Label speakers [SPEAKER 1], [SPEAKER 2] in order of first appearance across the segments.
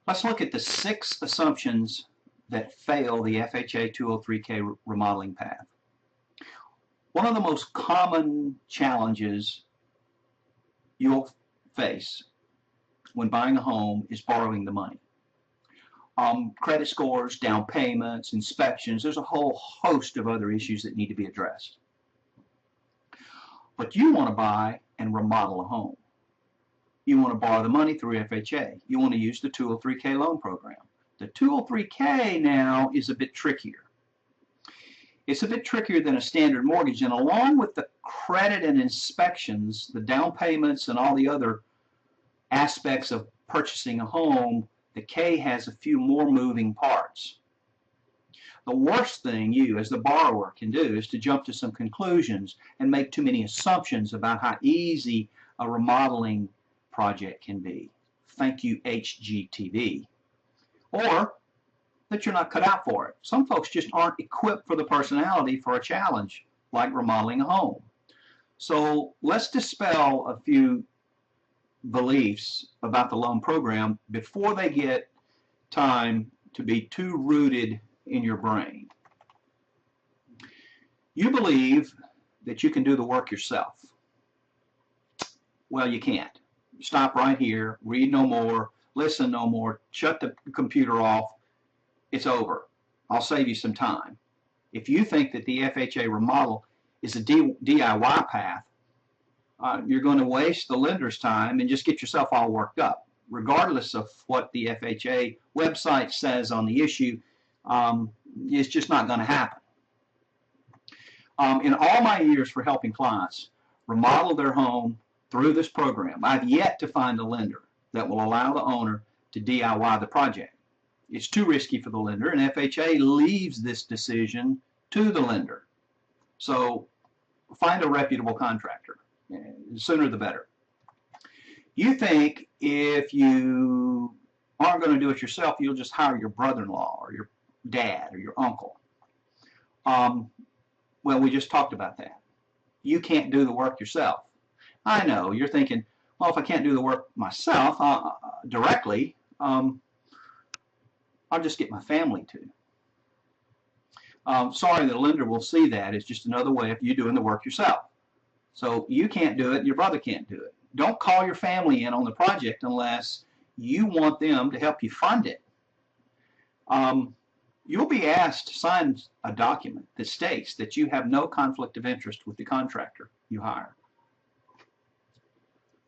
[SPEAKER 1] Let's look at the 6 assumptions that fail the FHA 203K remodeling path. One of the most common challenges you'll face when buying a home is borrowing the money. Credit scores, down payments, inspections, there's a whole host of other issues that need to be addressed. But you want to buy and remodel a home. You want to borrow the money through FHA. You want to use the 203K loan program. The 203K now is a bit trickier. It's a bit trickier than a standard mortgage, and along with the credit and inspections, the down payments, and all the other aspects of purchasing a home, the K has a few more moving parts. The worst thing you, as the borrower, can do is to jump to some conclusions and make too many assumptions about how easy a remodeling project can be. Thank you, HGTV. Or that you're not cut out for it. Some folks just aren't equipped for the personality for a challenge like remodeling a home. So let's dispel a few beliefs about the loan program before they get time to be too rooted in your brain. You believe that you can do the work yourself. Well, you can't. Stop right here, read no more, listen no more, shut the computer off. It's over. I'll save you some time. If you think that the FHA remodel is a DIY path, you're going to waste the lender's time and just get yourself all worked up. Regardless of what the FHA website says on the issue, it's just not going to happen. In all my years for helping clients remodel their home through this program, I've yet to find a lender that will allow the owner to DIY the project. It's too risky for the lender, and FHA leaves this decision to the lender. So find a reputable contractor. The sooner the better. You think if you aren't going to do it yourself, you'll just hire your brother-in-law or your dad or your uncle. Well, we just talked about that. You can't do the work yourself. I know, you're thinking, well, if I can't do the work myself directly, I'll just get my family to. Sorry, the lender will see that as just another way of you doing the work yourself. So you can't do it, and your brother can't do it. Don't call your family in on the project unless you want them to help you fund it. You'll be asked to sign a document that states that you have no conflict of interest with the contractor you hire.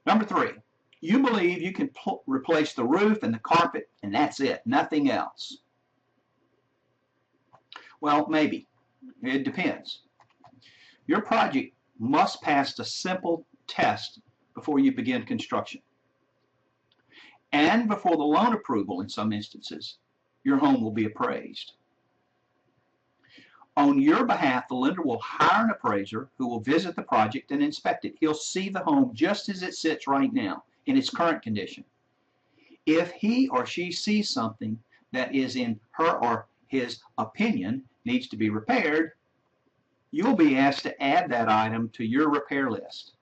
[SPEAKER 1] Number 3, you believe you can replace the roof and the carpet, and that's it, nothing else. Well, maybe. It depends. Your project must pass a simple test before you begin construction. And before the loan approval, in some instances, your home will be appraised. On your behalf, the lender will hire an appraiser who will visit the project and inspect it. He'll see the home just as it sits right now, in its current condition. If he or she sees something that is, in her or his opinion, needs to be repaired, you'll be asked to add that item to your repair list.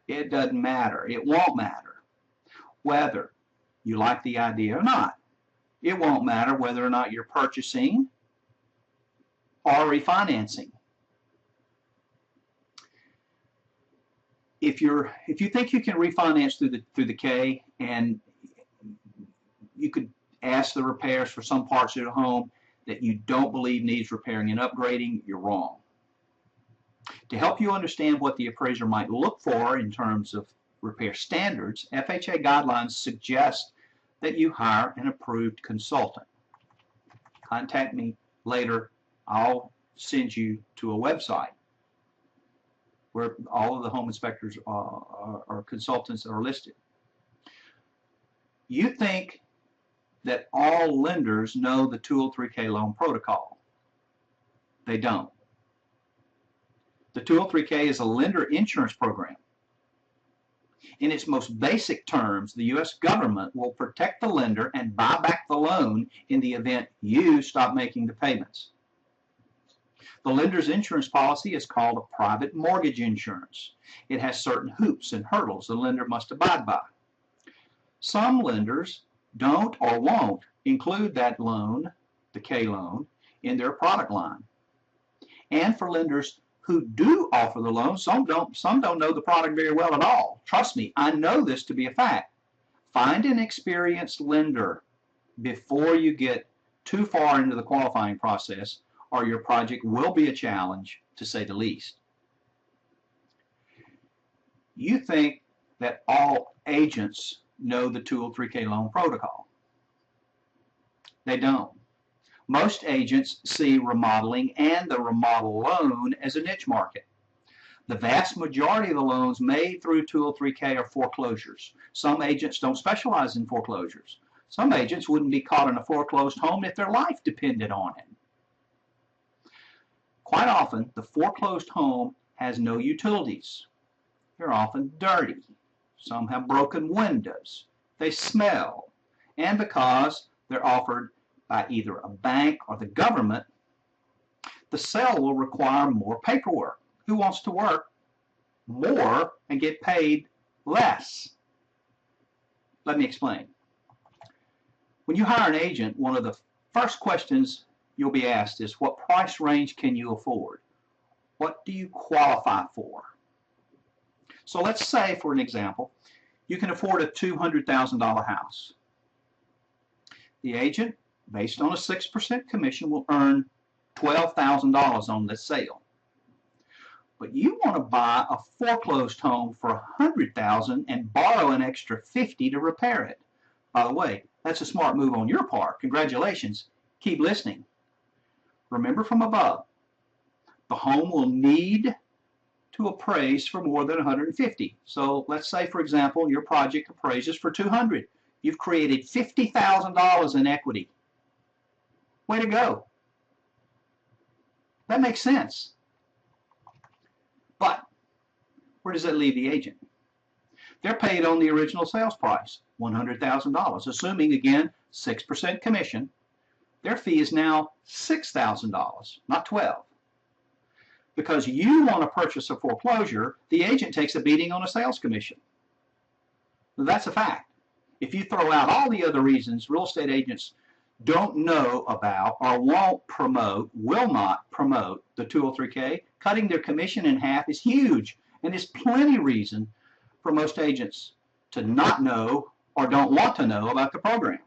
[SPEAKER 1] It doesn't matter. It won't matter whether you like the idea or not. It won't matter whether or not you're purchasing or refinancing. If you think you can refinance through the K, and you could ask the repairs for some parts of the home that you don't believe needs repairing and upgrading, you're wrong. To help you understand what the appraiser might look for in terms of repair standards, FHA guidelines suggest that you hire an approved consultant. Contact me later. I'll send you to a website where all of the home inspectors or consultants are listed. You think that all lenders know the 203K loan protocol. They don't. The 203K is a lender insurance program. In its most basic terms, the U.S. government will protect the lender and buy back the loan in the event you stop making the payments. The lender's insurance policy is called a private mortgage insurance. It has certain hoops and hurdles the lender must abide by. Some lenders don't or won't include that loan, the K loan, in their product line. And for lenders who do offer the loan, some don't know the product very well at all. Trust me, I know this to be a fact. Find an experienced lender before you get too far into the qualifying process, or your project will be a challenge, to say the least. You think that all agents know the 203K loan protocol. They don't. Most agents see remodeling and the remodel loan as a niche market. The vast majority of the loans made through 203K are foreclosures. Some agents don't specialize in foreclosures. Some agents wouldn't be caught in a foreclosed home if their life depended on it. Quite often, the foreclosed home has no utilities. They're often dirty. Some have broken windows. They smell. And because they're offered by either a bank or the government, the sale will require more paperwork. Who wants to work more and get paid less? Let me explain. When you hire an agent, one of the first questions you'll be asked is, what price range can you afford? What do you qualify for? So let's say, for an example, you can afford a $200,000 house. The agent, based on a 6% commission, will earn $12,000 on this sale. But you want to buy a foreclosed home for $100,000 and borrow an extra $50,000 to repair it. By the way, that's a smart move on your part. Congratulations. Keep listening. Remember from above, the home will need to appraise for more than $150,000. So let's say, for example, your project appraises for $200,000. You've created $50,000 in equity. Way to go. That makes sense. But where does that leave the agent? They're paid on the original sales price, $100,000, assuming, again, 6% commission. Their fee is now $6,000, not $12,000. Because you want to purchase a foreclosure, the agent takes a beating on a sales commission. That's a fact. If you throw out all the other reasons real estate agents don't know about or won't promote, will not promote the 203K, cutting their commission in half is huge. And there's plenty of reason for most agents to not know or don't want to know about the program.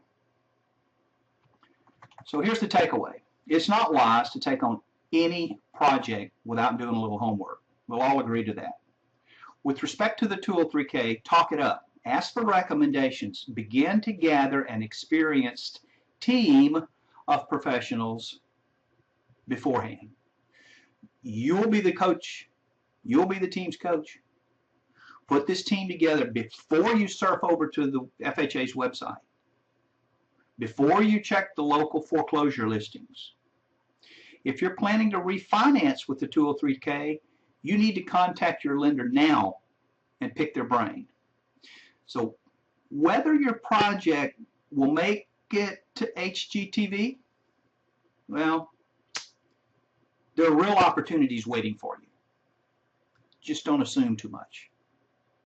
[SPEAKER 1] So here's the takeaway. It's not wise to take on any project without doing a little homework. We'll all agree to that. With respect to the 203K, talk it up. Ask for recommendations. Begin to gather an experienced team of professionals beforehand. You'll be the coach. You'll be the team's coach. Put this team together before you surf over to the FHA's website, before you check the local foreclosure listings. If you're planning to refinance with the 203K, you need to contact your lender now and pick their brain. So whether your project will make it to HGTV, well, there are real opportunities waiting for you. Just don't assume too much.